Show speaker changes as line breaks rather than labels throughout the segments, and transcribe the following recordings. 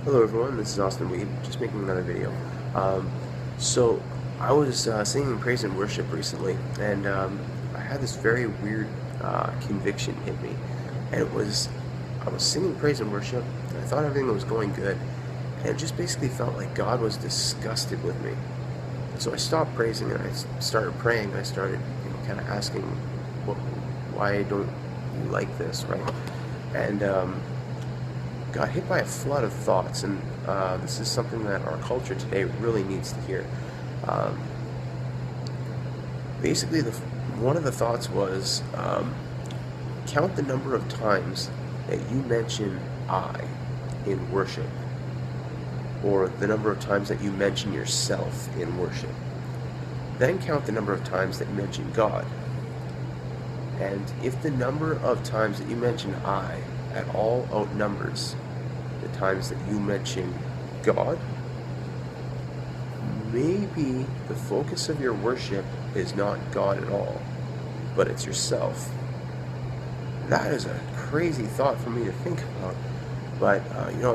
Hello everyone, this is Austin Wiebe, just making another video. So I was singing praise and worship recently, and I had this very weird conviction hit me. And I was singing praise and worship, and I thought everything was going good, and it just basically felt like God was disgusted with me. So I stopped praising and I started praying. I started, kind of asking, why don't you like this, right? And got hit by a flood of thoughts, and this is something that our culture today really needs to hear. Um, Basically, one of the thoughts was, count the number of times that you mention I in worship, or the number of times that you mention yourself in worship. Then count the number of times that you mention God. And if the number of times that you mention I at all outnumbers the times that you mention God, maybe the focus of your worship is not God at all, but it's yourself. That is a crazy thought for me to think about, but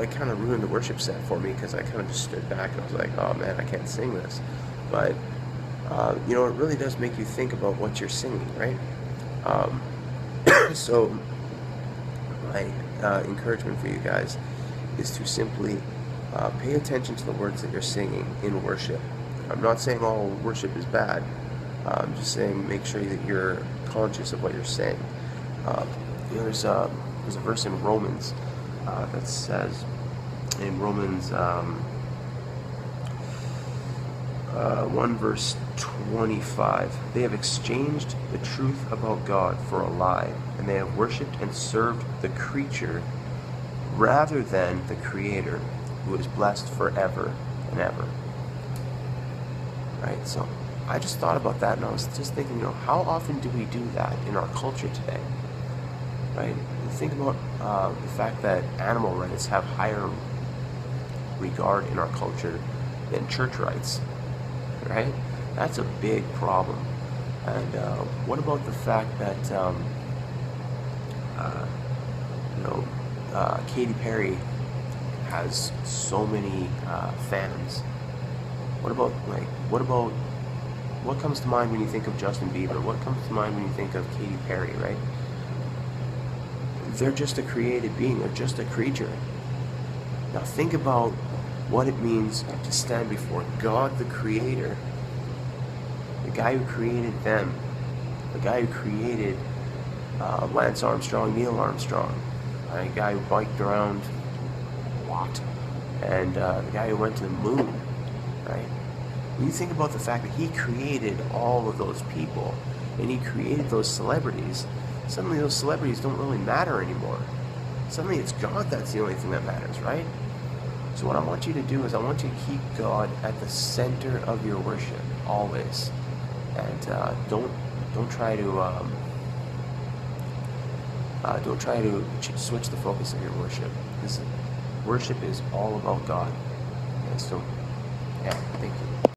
it kind of ruined the worship set for me, because I kind of just stood back and I was like, oh man, I can't sing this. But it really does make you think about what you're singing, right? Um, so my encouragement for you guys is to simply pay attention to the words that you're singing in worship. I'm not saying all worship is bad. I'm just saying make sure that you're conscious of what you're saying. There's a verse in Romans that says, in Romans 1 verse 25, they have exchanged the truth about God for a lie, and they have worshipped and served the creature rather than the Creator, who is blessed forever and ever. Right? So I just thought about that, and I was just thinking, how often do we do that in our culture today? Right? Think about the fact that animal rights have higher regard in our culture than church rights. Right? That's a big problem. And what about the fact that Katy Perry has so many fans? What comes to mind when you think of Justin Bieber? What comes to mind when you think of Katy Perry, right? They're just a created being. They're just a creature. Now think about what it means to stand before God the Creator, the guy who created them, the guy who created Lance Armstrong, Neil Armstrong, a guy who biked around a lot, and the guy who went to the moon, right? When you think about the fact that he created all of those people, and he created those celebrities, suddenly those celebrities don't really matter anymore. Suddenly it's God that's the only thing that matters, right? So what I want you to do is I want you to keep God at the center of your worship, always. And don't try to switch the focus of your worship. Worship is all about God. And so, yeah, thank you.